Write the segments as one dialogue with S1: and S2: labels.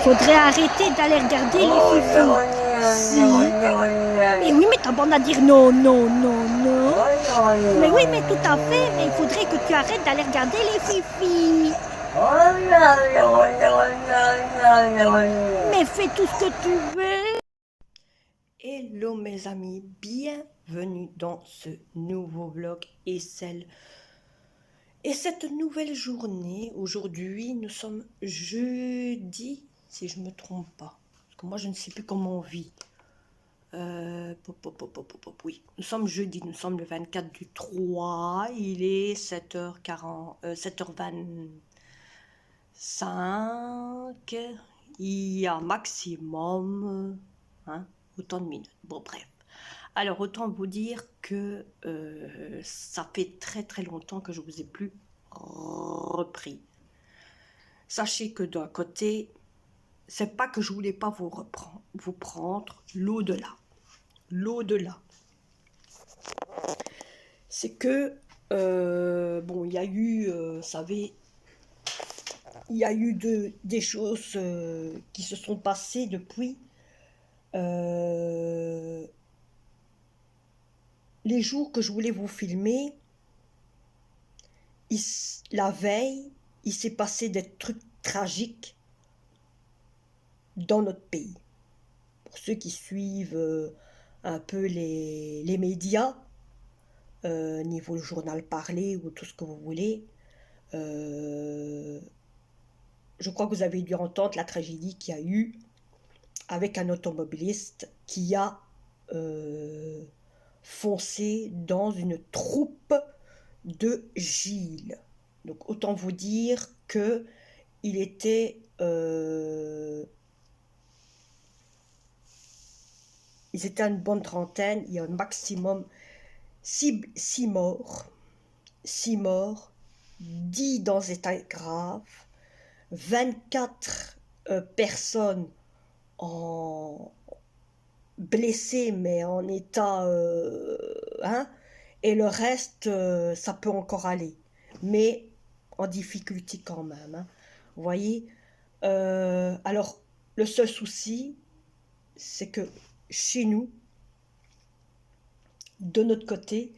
S1: faudrait arrêter d'aller regarder les fifous. Si. Mais oui, mais t'as bon à dire non, non, non, non. Mais oui, mais tout à fait, mais il faudrait que tu arrêtes d'aller regarder les fifis. Mais fais tout ce que tu veux. Hello mes amis, bienvenue dans ce nouveau vlog et cette nouvelle journée. Aujourd'hui, nous sommes jeudi, si je ne me trompe pas. Parce que moi, je ne sais plus comment on vit. Oui, nous sommes jeudi, nous sommes le 24 du 3. Il est 7h40, 7h25. Il y a maximum autant de minutes. Bon, bref. Alors, autant vous dire que ça fait très très longtemps que je ne vous ai plus repris. Sachez que d'un côté, c'est pas que je voulais pas vous prendre l'au-delà. L'au-delà. C'est que, bon, il y a eu, vous savez, il y a eu des choses qui se sont passées depuis les jours que je voulais vous filmer. La veille, il s'est passé des trucs tragiques dans notre pays. Pour ceux qui suivent un peu les médias, niveau le journal parlé ou tout ce que vous voulez, je crois que vous avez dû entendre la tragédie qu'il y a eu avec un automobiliste qui a foncé dans une troupe de Gilles. Donc autant vous dire que il était ils étaient une bonne trentaine, il y a un maximum 6 morts, 10 dans état grave, 24 personnes en blessées mais en état et le reste ça peut encore aller, mais en difficulté quand même, vous voyez. Alors le seul souci c'est que chez nous, de notre côté,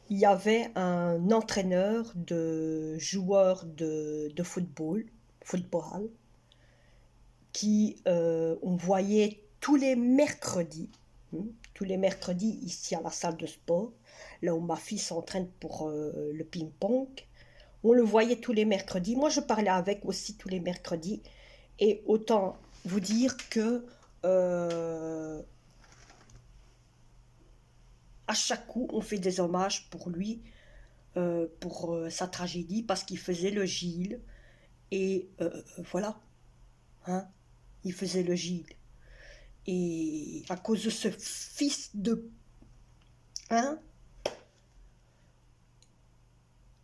S1: il y avait un entraîneur de joueurs de football, qui on voyait tous les mercredis ici à la salle de sport, là où ma fille s'entraîne pour le ping-pong. On le voyait tous les mercredis. Moi, je parlais avec aussi tous les mercredis. Et autant vous dire que à chaque coup, on fait des hommages pour lui, pour sa tragédie, parce qu'il faisait le Gilles. Et voilà, hein, il faisait le Gilles. Et à cause de ce fils de... Hein,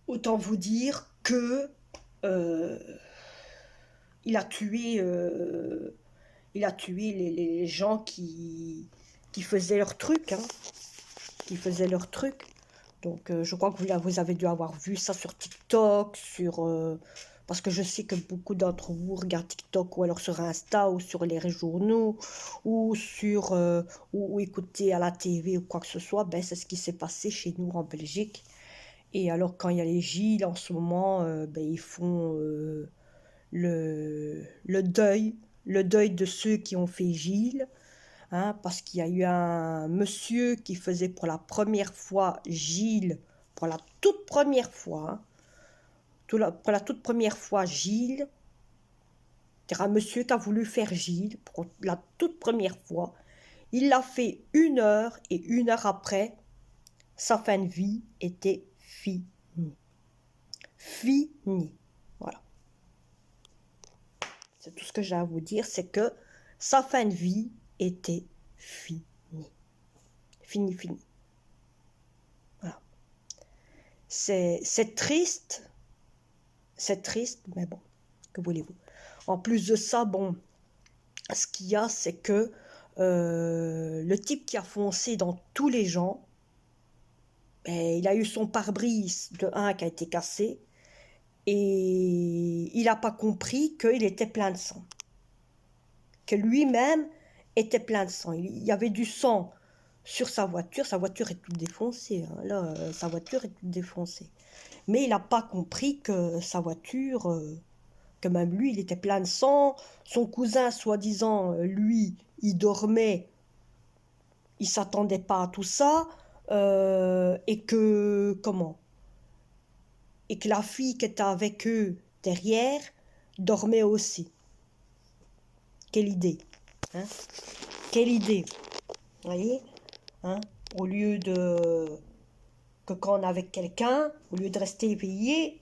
S1: autant vous dire que euh, il a tué, les gens qui faisaient leur truc, hein, qui faisaient leur truc. Donc je crois que vous avez dû avoir vu ça sur TikTok, parce que je sais que beaucoup d'entre vous regardent TikTok ou alors sur Insta ou sur les journaux ou ou écoutez à la TV ou quoi que ce soit. Ben, c'est ce qui s'est passé chez nous en Belgique. Et alors quand il y a les Gilles en ce moment, ben, ils font le deuil de ceux qui ont fait Gilles. Hein, parce qu'il y a eu un monsieur qui faisait pour la première fois Gilles, pour la toute première fois, hein, pour la toute première fois Gilles, c'est un monsieur qui a voulu faire Gilles pour la toute première fois. Il l'a fait 1 heure et 1 heure après, sa fin de vie était finie. Finie. Voilà. C'est tout ce que j'ai à vous dire, c'est que sa fin de vie était finie. Fini. Voilà. C'est triste, mais bon, que voulez-vous. En plus de ça, bon, ce qu'il y a, c'est que le type qui a foncé dans tous les gens, ben, il a eu son pare-brise de 1 qui a été cassé, et il n'a pas compris qu'il était plein de sang. que lui-même était plein de sang. Il y avait du sang sur sa voiture est toute défoncée, hein. Là, sa voiture est toute défoncée. Mais il n'a pas compris que sa voiture, que même lui, il était plein de sang. Son cousin, soi-disant, lui, il dormait, il s'attendait pas à tout ça, et que, comment? Et que la fille qui était avec eux derrière dormait aussi. Quelle idée, hein? Quelle idée, vous voyez, hein? Au lieu de que quand on est avec quelqu'un, au lieu de rester éveillé,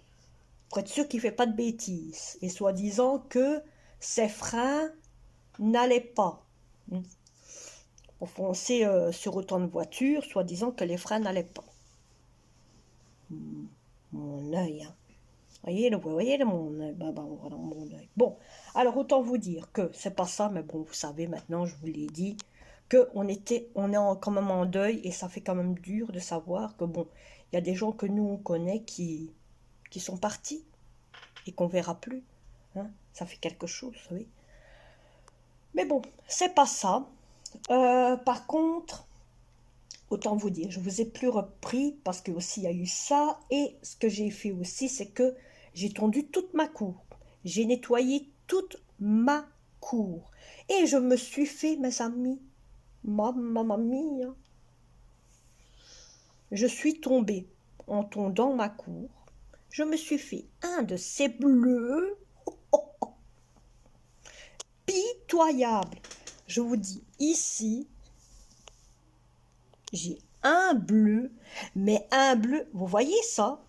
S1: pour être sûr qu'il ne fait pas de bêtises. Et soi-disant que ses freins n'allaient pas. Pour foncer sur autant de voitures, soi-disant que les freins n'allaient pas. Mon œil, hein. Vous voyez mon œil, voilà mon œil. Bon, alors autant vous dire que c'est pas ça, mais bon, vous savez maintenant, je vous l'ai dit, on est quand même en deuil, et ça fait quand même dur de savoir que bon, il y a des gens que nous on connaît qui sont partis et qu'on verra plus, hein. Ça fait quelque chose, vous savez. Mais bon, c'est pas ça. Par contre, autant vous dire, je vous ai plus repris parce que aussi il y a eu ça, et ce que j'ai fait aussi, c'est que j'ai tondu toute ma cour. J'ai nettoyé toute ma cour. Et je me suis fait, mes amis, mamma mia, je suis tombée en tondant ma cour. Je me suis fait un de ces bleus pitoyable. Je vous dis, ici, j'ai un bleu, mais un bleu, vous voyez ça?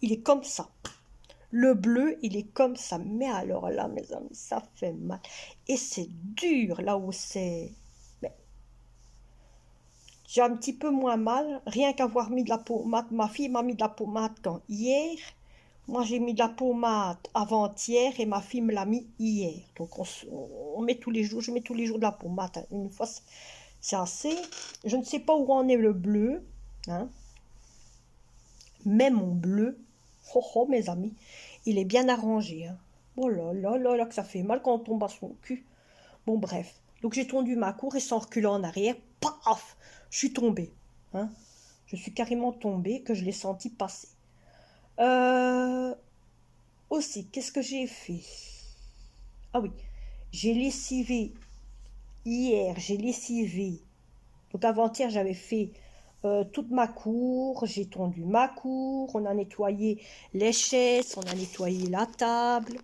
S1: Il est comme ça. Le bleu, il est comme ça. Mais alors là, mes amis, ça fait mal. Et c'est dur, là où c'est... Mais j'ai un petit peu moins mal, rien qu'avoir mis de la pommade. Ma fille m'a mis de la pommade quand? Hier. Moi, j'ai mis de la pommade avant-hier et ma fille me l'a mis hier. Donc, on met tous les jours, je mets tous les jours de la pommade, hein. Une fois, c'est assez. Je ne sais pas où en est le bleu, hein. Mais mon bleu, oh, oh, mes amis, il est bien arrangé, hein. Oh là là là là, que ça fait mal quand on tombe à son cul. Bon, bref. Donc, j'ai tondu ma cour et sans reculer en arrière, paf, je suis tombée, hein. Je suis carrément tombée, que je l'ai senti passer. Aussi, qu'est-ce que j'ai fait? Ah oui, j'ai lessivé hier, j'ai lessivé. Donc avant-hier, j'avais fait toute ma cour, j'ai tondu ma cour, on a nettoyé les chaises, on a nettoyé la table,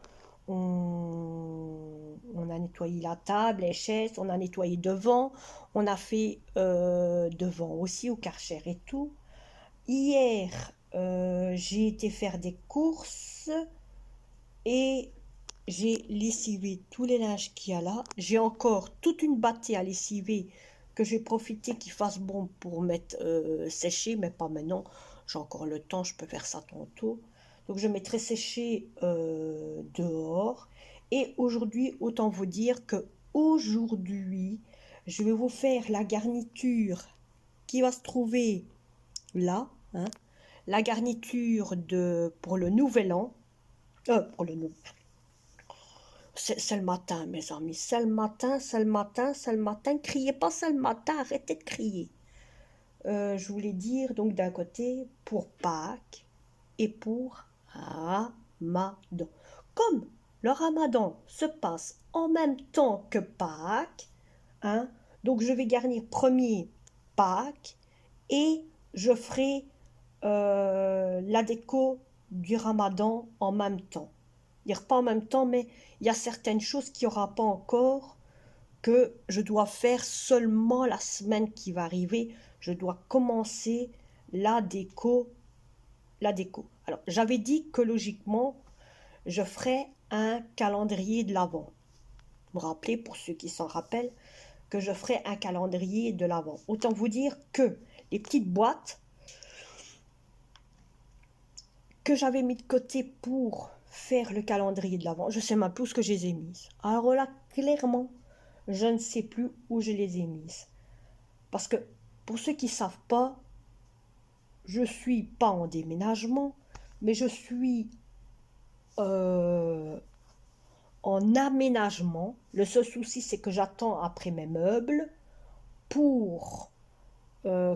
S1: on a nettoyé la table, les chaises, on a nettoyé devant, on a fait devant aussi au Karcher et tout. Hier, j'ai été faire des courses et j'ai lessivé tous les linges qu'il y a là. J'ai encore toute une battée à lessiver que j'ai profité qu'il fasse bon pour mettre sécher, mais pas maintenant. J'ai encore le temps, je peux faire ça tantôt. Donc je mettrai sécher dehors. Et aujourd'hui, autant vous dire que aujourd'hui, je vais vous faire la garniture qui va se trouver là, hein, la garniture pour le nouvel an. Pour le nouvel c'est le matin, mes amis. C'est le matin, c'est le matin, c'est le matin. Criez pas, c'est le matin. Arrêtez de crier. Je voulais dire, donc, d'un côté, pour Pâques et pour Ramadan. Comme le Ramadan se passe en même temps que Pâques, hein, donc je vais garnir premier Pâques et je ferai la déco du Ramadan en même temps. Dire pas en même temps, mais il y a certaines choses qu'il n'y aura pas encore, que je dois faire seulement la semaine qui va arriver. Je dois commencer la déco. La déco. Alors, j'avais dit que logiquement, je ferais un calendrier de l'Avent. Vous me rappelez, pour ceux qui s'en rappellent, que je ferai un calendrier de l'Avent. Autant vous dire que les petites boîtes que j'avais mis de côté pour faire le calendrier de l'Avent, je sais même plus où ce que je les ai mises. Alors là, clairement, je ne sais plus où je les ai mises. Parce que, pour ceux qui ne savent pas, je suis pas en déménagement, mais je suis en aménagement. Le seul souci, c'est que j'attends après mes meubles pour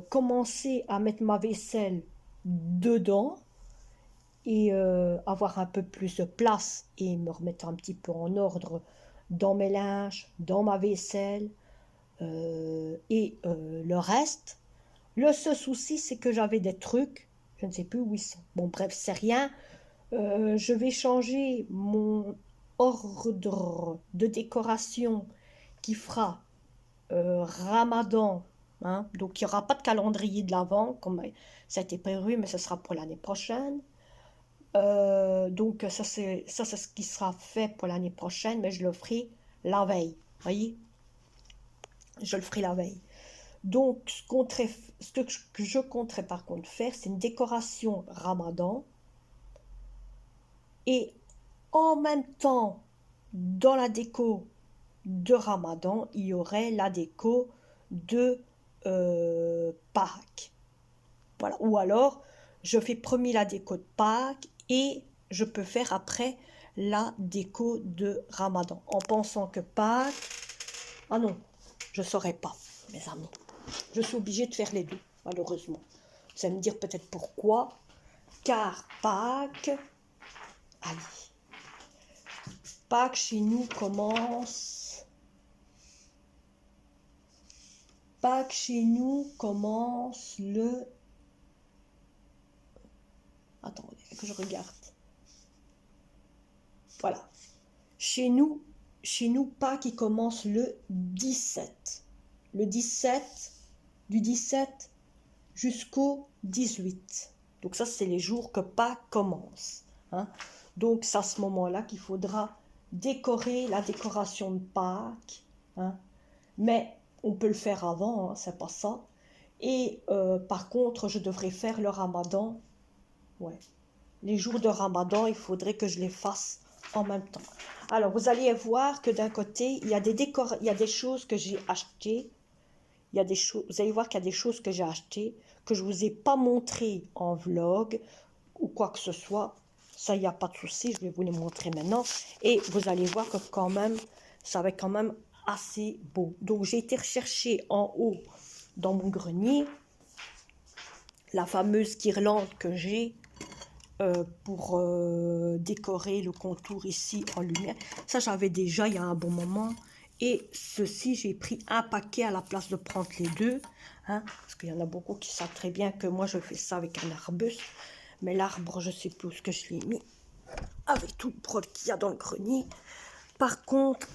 S1: commencer à mettre ma vaisselle dedans et avoir un peu plus de place et me remettre un petit peu en ordre dans mes linges, dans ma vaisselle et le reste. Le seul souci, c'est que j'avais des trucs, je ne sais plus où ils sont. Bon, bref, c'est rien. Je vais changer mon ordre de décoration qui fera Ramadan. Hein. Donc, il n'y aura pas de calendrier de l'Avent, comme ça a été prévu, mais ce sera pour l'année prochaine. Donc, ça, c'est ce qui sera fait pour l'année prochaine, mais je le ferai la veille. Voyez? Je le ferai la veille. Donc, ce que je compterais par contre faire, c'est une décoration Ramadan. Et en même temps, dans la déco de Ramadan, il y aurait la déco de Pâques. Voilà. Ou alors, je fais premier la déco de Pâques et je peux faire après la déco de Ramadan. En pensant que Pâques... Ah non, je ne saurais pas, mes amis. Je suis obligée de faire les deux, malheureusement. Vous allez me dire peut-être pourquoi. Car Pâques... Allez. Pâques chez nous commence... Pâques chez nous commence le... Attendez, que je regarde. Voilà. Chez nous, Pâques, il commence le 17. Le 17, du 17 jusqu'au 18. Donc ça, c'est les jours que Pâques commence. Hein. Donc c'est à ce moment-là qu'il faudra décorer la décoration de Pâques. Hein. Mais on peut le faire avant, hein, c'est pas ça. Et par contre, je devrais faire le Ramadan. Ouais. Les jours de Ramadan, il faudrait que je les fasse en même temps. Alors, vous allez voir que d'un côté, il y a des choses que j'ai achetées. Vous allez voir qu'il y a des choses que j'ai achetées que je ne vous ai pas montrées en vlog ou quoi que ce soit. Ça, il n'y a pas de souci, je vais vous les montrer maintenant. Et vous allez voir que quand même, ça va être quand même assez beau. Donc, j'ai été rechercher en haut dans mon grenier la fameuse guirlande que j'ai pour décorer le contour ici en lumière. Ça, j'avais déjà il y a un bon moment. Et ceci, j'ai pris un paquet à la place de prendre les deux. Hein, parce qu'il y en a beaucoup qui savent très bien que moi, je fais ça avec un arbuste. Mais l'arbre, je ne sais plus où ce que je l'ai mis. Avec tout le prod qu'il y a dans le grenier. Par contre,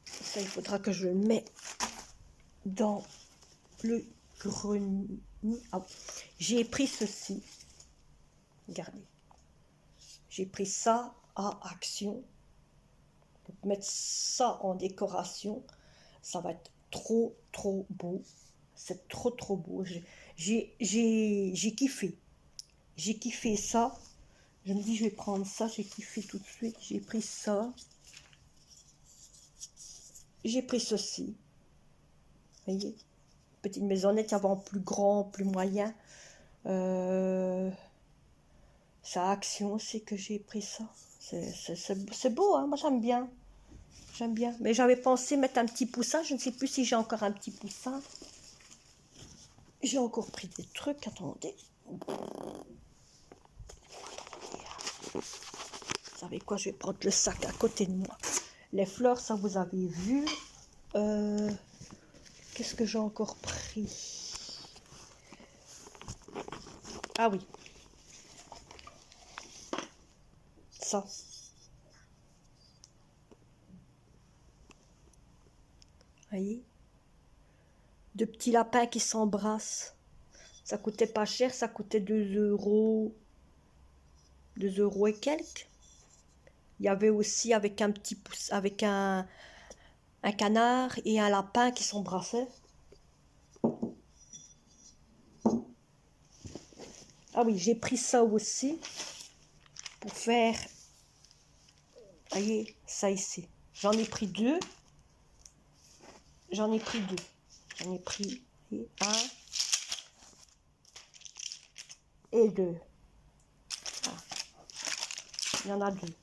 S1: ça, il faudra que je le mette dans le grenier. Ah, j'ai pris ceci. Regardez. J'ai pris ça à Action. Pour mettre ça en décoration, ça va être trop beau. C'est trop beau. J'ai kiffé. J'ai kiffé ça. Je me dis, je vais prendre ça. J'ai kiffé tout de suite. J'ai pris ça. J'ai pris ceci. Vous voyez? Petite maisonnette, avant plus grand, plus moyen. C'est à Action, c'est que j'ai pris ça. C'est beau, hein? Moi j'aime bien. J'aime bien. Mais j'avais pensé mettre un petit poussin. Je ne sais plus si j'ai encore un petit poussin. J'ai encore pris des trucs. Attendez. Vous savez quoi? Je vais prendre le sac à côté de moi. Les fleurs, ça vous avez vu. Qu'est-ce que j'ai encore pris? Ah oui. Ça. Voyez? De petits lapins qui s'embrassent. Ça coûtait pas cher, ça coûtait 2 euros. 2 euros et quelques. Il y avait aussi avec un petit pouce, avec un canard et un lapin qui s'embrassaient. Ah oui, j'ai pris ça aussi pour faire, voyez, ça ici. J'en ai pris deux. J'en ai pris deux. J'en ai pris un et deux. Ah. Il y en a deux.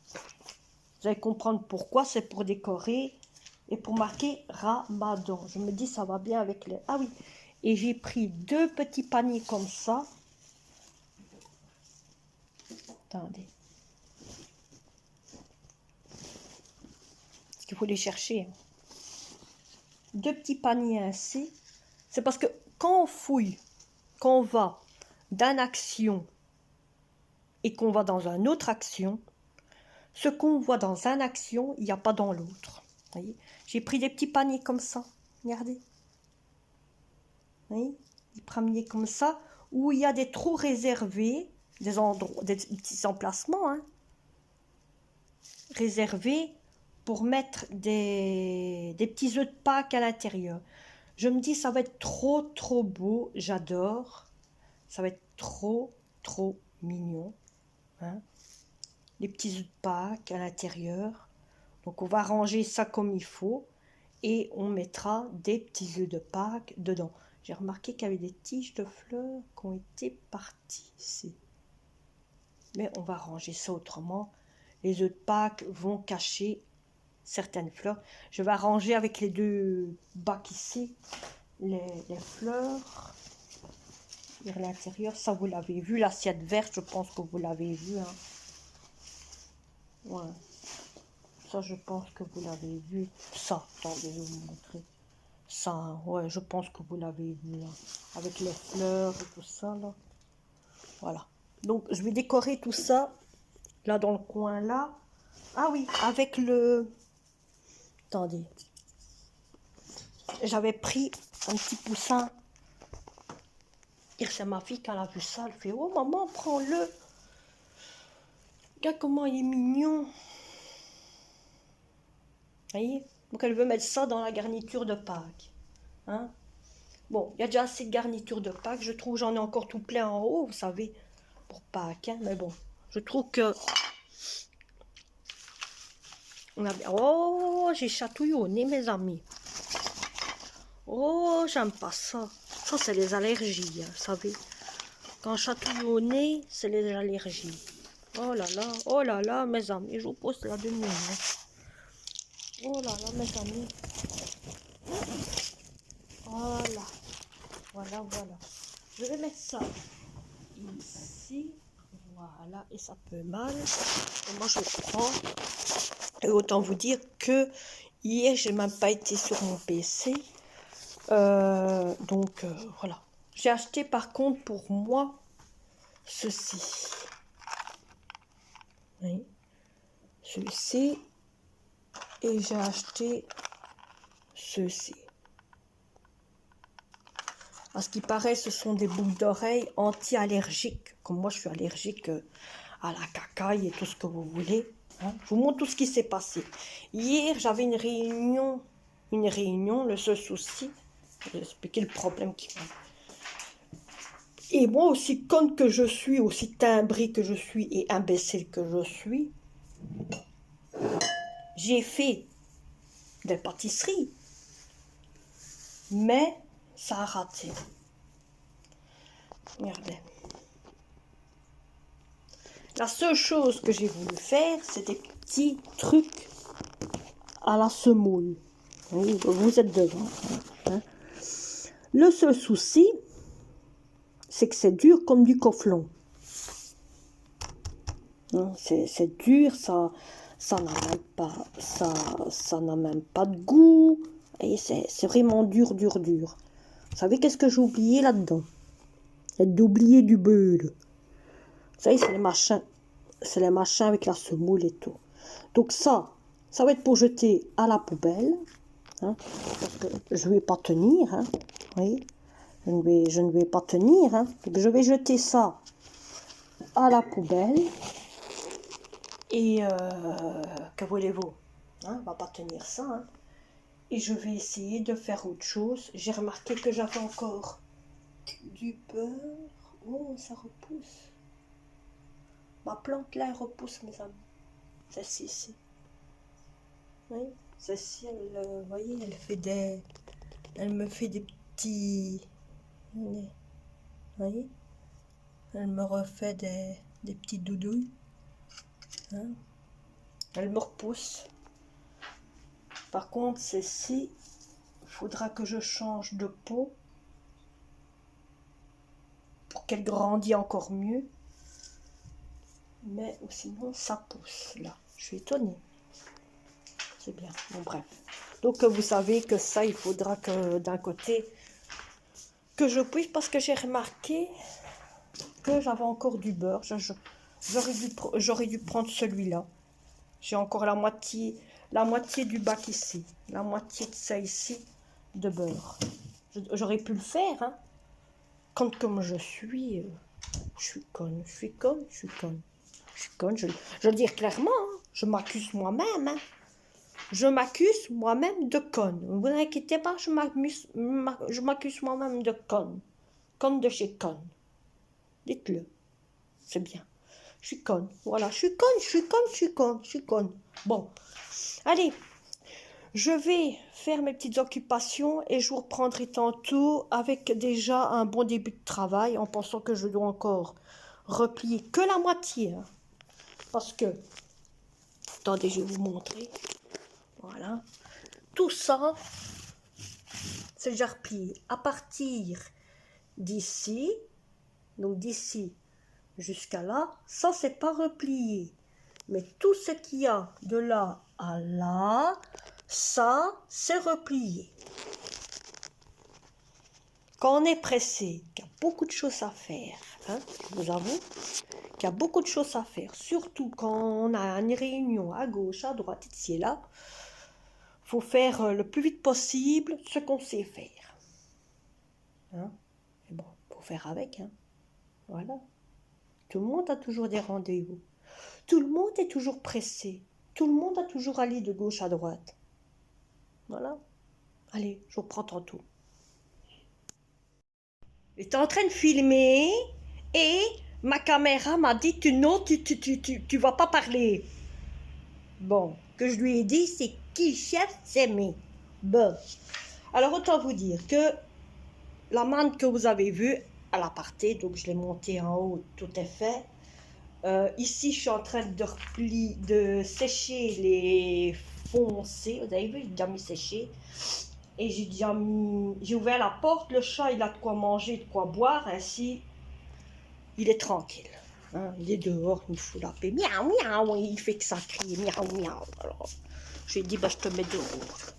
S1: Vous allez comprendre pourquoi. C'est pour décorer et pour marquer Ramadan. Je me dis, ça va bien avec les... Ah oui, et j'ai pris 2 petits paniers comme ça. Attendez. Parce qu'il faut les chercher. 2 petits paniers ainsi. C'est parce que quand on fouille, quand on va d'une action et qu'on va dans une autre action, ce qu'on voit dans une action, il n'y a pas dans l'autre. Voyez, j'ai pris des petits paniers comme ça. Regardez. Voyez, des paniers comme ça, où il y a des trous réservés, des endroits, des petits emplacements, hein, réservés pour mettre des petits œufs de Pâques à l'intérieur. Je me dis, ça va être trop beau, j'adore. Ça va être trop mignon. Hein. Les petits œufs de Pâques à l'intérieur. Donc on va ranger ça comme il faut. Et on mettra des petits œufs de Pâques dedans. J'ai remarqué qu'il y avait des tiges de fleurs qui ont été parties ici. Mais on va ranger ça autrement. Les œufs de Pâques vont cacher certaines fleurs. Je vais arranger avec les 2 bacs ici les fleurs. À l'intérieur, ça vous l'avez vu, l'assiette verte, je pense que vous l'avez vu. Hein. Ouais. Ça, je pense que vous l'avez vu. Ça, attendez, je vais vous montrer. Ça, ouais, je pense que vous l'avez vu. Là. Avec les fleurs et tout ça, là. Voilà. Donc, je vais décorer tout ça, là, dans le coin, là. Ah oui, avec le... Attendez. J'avais pris un petit poussin. Et c'est ma fille, quand elle a vu ça, elle fait « Oh, maman, prends-le !» Regarde comment il est mignon. Voyez, donc elle veut mettre ça dans la garniture de Pâques. Hein? Bon, il y a déjà assez de garniture de Pâques. Je trouve j'en ai encore tout plein en haut, vous savez, pour Pâques. Hein? Mais bon, je trouve que... On a... Oh, j'ai chatouillonné, mes amis. Oh, j'aime pas ça. Ça, c'est les allergies, hein, vous savez. Quand chatouillonné, c'est les allergies. Oh là là, mes amis, je vous pose la demi. Hein. Oh là là, mes amis. Voilà. Voilà. Je vais mettre ça ici. Voilà. Et ça peut mal. Et moi, je prends. Et autant vous dire que hier, j'ai même pas été sur mon PC. Donc, voilà. J'ai acheté par contre pour moi ceci. Oui. Ceci. Et j'ai acheté ceci. À ce qui paraît, ce sont des boucles d'oreilles anti-allergiques. Comme moi, je suis allergique à la cacaille et tout ce que vous voulez. Hein. Je vous montre tout ce qui s'est passé. Hier, j'avais une réunion. Le seul souci, je vais expliquer le problème qui m'a... Et moi, aussi conne que je suis, aussi timbrée que je suis et imbécile que je suis, j'ai fait des pâtisseries. Mais ça a raté. Regardez. La seule chose que j'ai voulu faire, c'est des petits trucs à la semoule. Oui, vous êtes devant. Hein. Le seul souci, c'est que c'est dur comme du coflon. Hein, c'est dur, ça n'a même pas, ça n'a même pas de goût. Et c'est vraiment dur. Vous savez qu'est-ce que j'ai oublié là-dedans? J'ai oublié du beurre. Vous savez, c'est les machins. C'est les machins avec la semoule et tout. Donc ça va être pour jeter à la poubelle. Hein, parce que je ne vais pas tenir. Hein, oui, je ne vais pas tenir. Hein, donc je vais jeter ça à la poubelle. Et que voulez-vous? Hein, on ne va pas tenir ça. Hein. Et je vais essayer de faire autre chose. J'ai remarqué que j'avais encore du beurre. Oh, ça repousse. Ma plante là, elle repousse, mes amis. Celle-ci, ici. Oui, celle-ci, vous voyez, elle me fait des petits... Vous voyez? Elle me refait des petits doudouilles. Hein? Elle me repousse. Par contre, celle-ci, il faudra que je change de pot pour qu'elle grandisse encore mieux. Mais sinon, ça pousse là. Je suis étonnée. C'est bien. Bon, bref. Donc, vous savez que ça, il faudra que d'un côté, que je puisse, parce que j'ai remarqué que j'avais encore du beurre. J'aurais dû prendre celui-là. J'ai encore la moitié du bac ici. La moitié de ça ici de beurre. J'aurais pu le faire, hein. Quand comme je suis conne, je suis conne, je suis conne. Je suis conne, je le dis clairement, hein. Je m'accuse moi-même, hein. Je m'accuse moi-même de conne. Ne vous inquiétez pas, je m'accuse moi-même de conne. Conne de chez conne. Dites-le. C'est bien. Je suis conne. Voilà, je suis conne, je suis conne, je suis conne, je suis conne. Bon, allez, je vais faire mes petites occupations et je vous reprendrai tantôt avec déjà un bon début de travail en pensant que je dois encore replier que la moitié. Hein, parce que, attendez, je vais vous montrer. Voilà. Tout ça, c'est déjà replié. À partir d'ici, donc d'ici jusqu'à là, ça c'est pas replié. Mais tout ce qu'il y a de là à là, ça c'est replié. Quand on est pressé, qu'il y a beaucoup de choses à faire, hein, je vous avoue qu'il y a beaucoup de choses à faire, surtout quand on a une réunion à gauche, à droite, ici et là, il faut faire le plus vite possible ce qu'on sait faire. Hein. Et bon, il faut faire avec, hein. Voilà. Tout le monde a toujours des rendez-vous. Tout le monde est toujours pressé. Tout le monde a toujours allé de gauche à droite. Voilà. Allez, je reprends tantôt. J'étais en train de filmer et ma caméra m'a dit non, tu vas pas parler. Bon, que je lui ai dit, c'est qui chef, c'est moi. Bon. Alors, autant vous dire que la manne que vous avez vue, elle a parté, donc je l'ai montée en haut, tout est fait. Ici, je suis en train de sécher les foncés. Vous avez vu, j'ai déjà mis sécher. Et j'ai ouvert la porte. Le chat, il a de quoi manger, de quoi boire. Ainsi, il est tranquille. Hein, il est dehors, il me fout la paix. Miaou, miaou, il fait que ça crie. Miaou, miaou. Alors, je lui ai dit, bah, je te mets dehors.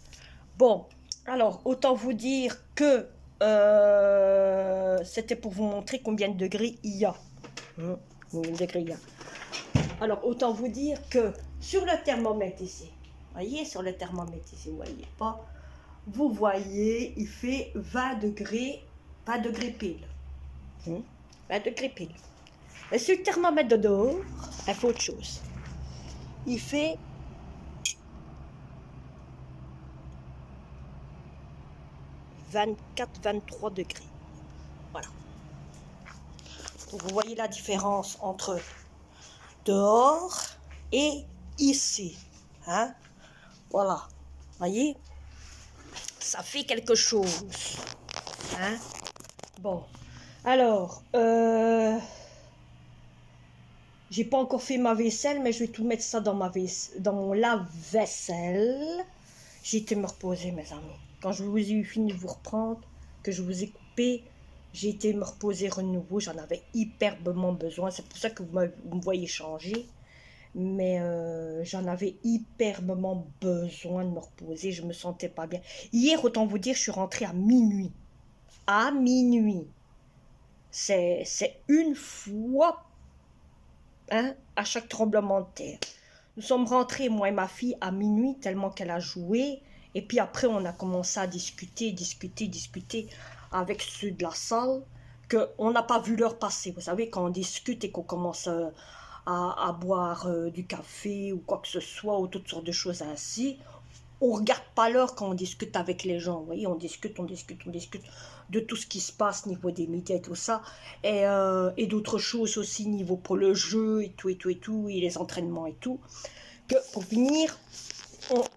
S1: Bon, alors, autant vous dire que c'était pour vous montrer combien de degrés il y a. Hein, combien de degrés il y a. Alors, autant vous dire que sur le thermomètre ici, voyez, sur le thermomètre ici, vous voyez pas, vous voyez, il fait 20 degrés, 20 degrés pile. 20 degrés pile. Et sur le thermomètre de dehors, il fait autre chose. Il fait 24-23 degrés. Voilà. Donc, vous voyez la différence entre dehors et ici. Hein? Voilà. Voyez? Ça fait quelque chose. Hein? Bon. Alors, j'ai pas encore fait ma vaisselle, mais je vais tout mettre ça dans mon lave-vaisselle. J'ai été me reposer, mes amis. Quand je vous ai eu fini de vous reprendre, que je vous ai coupé, j'ai été me reposer de nouveau. J'en avais hyperbement besoin. C'est pour ça que vous me voyez changer. Mais j'en avais hyperbement besoin de me reposer. Je me sentais pas bien. Hier, autant vous dire, je suis rentrée à minuit. À minuit. C'est une fois, hein, à chaque tremblement de terre. Nous sommes rentrés, moi et ma fille, à minuit, tellement qu'elle a joué. Et puis après, on a commencé à discuter avec ceux de la salle, qu'on n'a pas vu l'heure passer. Vous savez, quand on discute et qu'on commence à boire du café ou quoi que ce soit, ou toutes sortes de choses ainsi, on ne regarde pas l'heure quand on discute avec les gens. Vous voyez, on discute de tout ce qui se passe niveau des médias et tout ça, et d'autres choses aussi niveau pour le jeu et tout, et les entraînements et tout, que pour finir,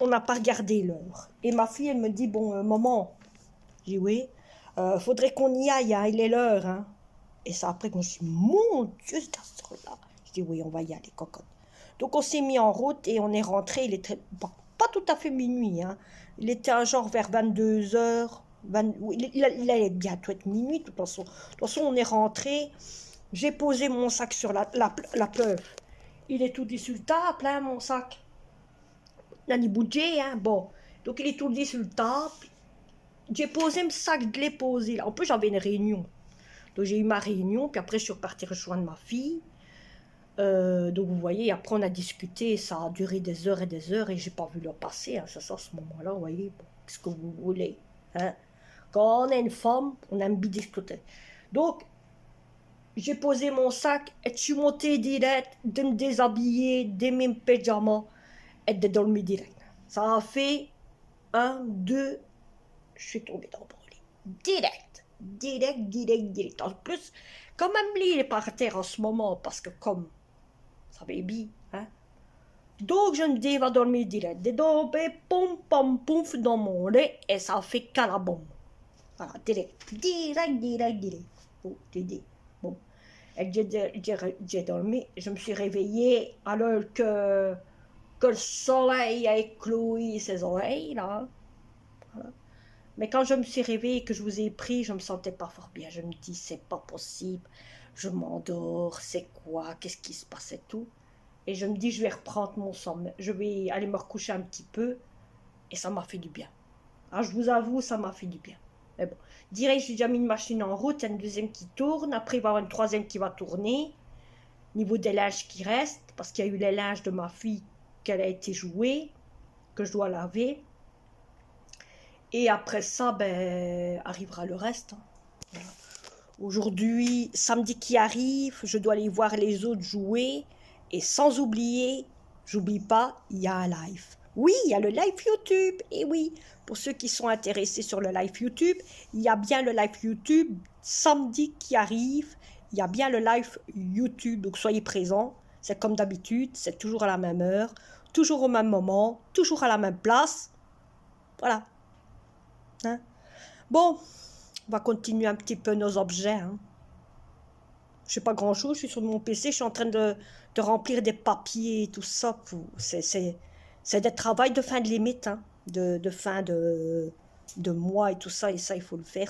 S1: on n'a pas regardé l'heure. Et ma fille, elle me dit, bon, maman, j'ai dit oui, faudrait qu'on y aille, hein, il est l'heure. Hein. Et ça, après, je me suis dit, mon Dieu, c'est à ce là. Je dis oui, on va y aller, cocotte. Donc on s'est mis en route et on est rentré, il était pas tout à fait minuit, hein. Il était un genre vers 22h, il allait bientôt être minuit de toute façon. De toute façon, on est rentré, j'ai posé mon sac sur la pleuve. Il est tout dit sur le table, hein, mon sac. Il a ni bougé, hein, bon. Donc il est tout dit sur le table. J'ai posé mon sac, je l'ai posé là. En plus, j'avais une réunion. Donc j'ai eu ma réunion, puis après je suis repartie rejoindre ma fille. Donc vous voyez, après on a discuté, ça a duré des heures et j'ai pas vu le passer, hein, c'est ça, à ce moment-là, vous voyez, bon, qu'est-ce que vous voulez, hein? Quand on est une femme, on aime bien discuter. Donc, j'ai posé mon sac et je suis montée direct, de me déshabiller, de mes pyjamas et de dormir direct. Ça a fait un, deux, je suis tombée dans mon lit. Direct. En plus, quand même, l'île est par terre en ce moment, parce que comme ça baby, hein. Donc je me dis, va dormir direct. Des tombé, poum, pom, pouf, dans mon lit, et ça fait calabom. Voilà, direct. Oh, tu dis, bon. Et j'ai dormi, je me suis réveillée alors que le soleil a écloui ses oreilles, là. Voilà. Mais quand je me suis réveillée et que je vous ai pris, je me sentais pas fort bien. Je me dis, c'est pas possible. Je m'endors, c'est quoi? Qu'est-ce qui se passe et tout? Et je me dis, je vais reprendre mon sommeil. Je vais aller me recoucher un petit peu. Et ça m'a fait du bien. Ah, je vous avoue, ça m'a fait du bien. Mais bon, direct, j'ai déjà mis une machine en route. Il y a une deuxième qui tourne. Après, il va y avoir une troisième qui va tourner. Niveau des linges qui restent, parce qu'il y a eu les linges de ma fille qu'elle a été jouée, que je dois laver. Et après ça, ben, arrivera le reste, hein. Voilà. Aujourd'hui, samedi qui arrive, je dois aller voir les autres jouer. Et sans oublier, j'oublie pas, il y a un live. Oui, il y a le live YouTube. Et oui, pour ceux qui sont intéressés sur le live YouTube, il y a bien le live YouTube samedi qui arrive. Il y a bien le live YouTube, donc soyez présents. C'est comme d'habitude, c'est toujours à la même heure, toujours au même moment, toujours à la même place. Voilà. Hein? Bon, on va continuer un petit peu nos objets, hein. Je sais pas grand chose, je suis sur mon PC, je suis en train de remplir des papiers et tout ça. C'est des travaux de fin de limite, hein, de fin de mois et tout ça, et ça il faut le faire.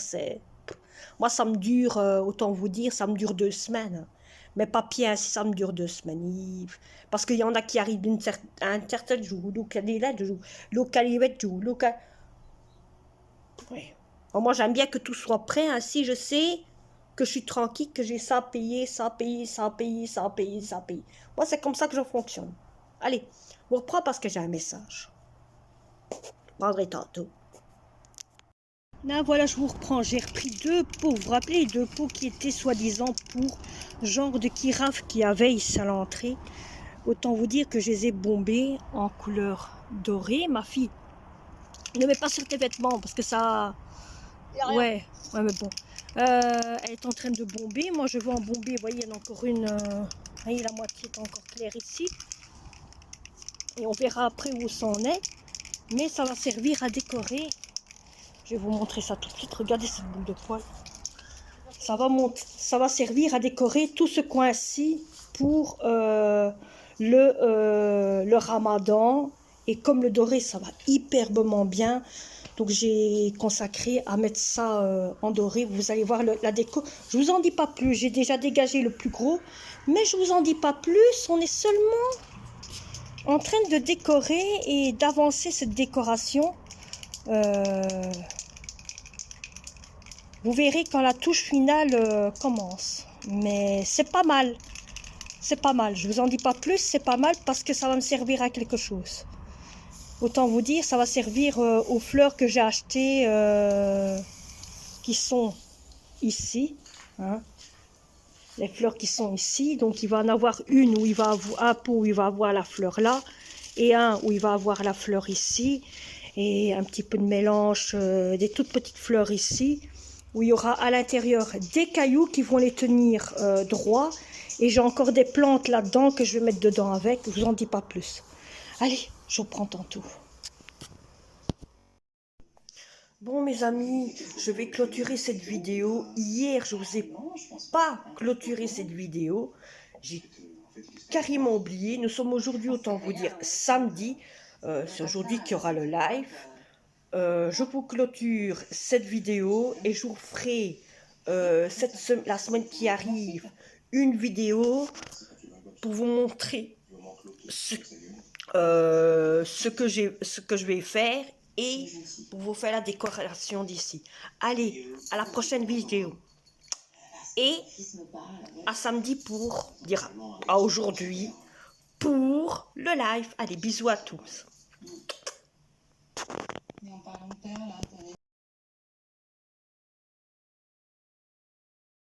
S1: Moi ça me dure, autant vous dire, ça me dure 2 semaines. Mes papiers ainsi, ça me dure 2 semaines. Parce qu'il y en a qui arrivent à un certain jour, ouais. Alors moi j'aime bien que tout soit prêt, ainsi je sais que je suis tranquille, que j'ai ça à payer, ça à payer, ça à payer, ça à payer, ça à payer. Moi, c'est comme ça que je fonctionne. Allez, on reprend parce que j'ai un message. Je prendrai tantôt. Là, voilà, je vous reprends. J'ai repris 2 pots. Vous vous rappelez, 2 pots qui étaient soi-disant pour genre de kiraf qu'il y avait ici à l'entrée. Autant vous dire que je les ai bombés en couleur dorée. Ma fille, ne mets pas sur tes vêtements parce que ça... Ouais, mais bon. Elle est en train de bomber. Moi, je vais en bomber. Vous voyez, il y en a encore une. Vous voyez, la moitié est encore claire ici. Et on verra après où ça en est. Mais ça va servir à décorer. Je vais vous montrer ça tout de suite. Regardez cette boule de poil. Ça va servir à décorer tout ce coin-ci pour le ramadan. Et comme le doré, ça va hyperbement bien. Donc j'ai consacré à mettre ça en doré. Vous allez voir la déco. Je vous en dis pas plus. J'ai déjà dégagé le plus gros. Mais je vous en dis pas plus. On est seulement en train de décorer et d'avancer cette décoration. Vous verrez quand la touche finale commence. Mais c'est pas mal. C'est pas mal. Je vous en dis pas plus. C'est pas mal parce que ça va me servir à quelque chose. Autant vous dire, ça va servir aux fleurs que j'ai achetées qui sont ici. Hein. Les fleurs qui sont ici. Donc il va en avoir une où il va avoir un pot où il va avoir la fleur là. Et un où il va avoir la fleur ici. Et un petit peu de mélange, des toutes petites fleurs ici. Où il y aura à l'intérieur des cailloux qui vont les tenir droit. Et j'ai encore des plantes là-dedans que je vais mettre dedans avec. Je vous en dis pas plus. Allez, je reprends tantôt. Bon mes amis, je vais clôturer cette vidéo. Hier, je vous ai pas clôturé cette vidéo. carrément oublié. Nous sommes aujourd'hui, autant vous dire, samedi. C'est aujourd'hui qu'il y aura le live. Je vous clôture cette vidéo et je vous ferai la semaine qui arrive une vidéo pour vous montrer ce que je vais faire et pour vous faire la décoration d'ici. Allez, à la prochaine vidéo. Et à samedi pour dire à aujourd'hui pour le live. Allez, bisous à tous.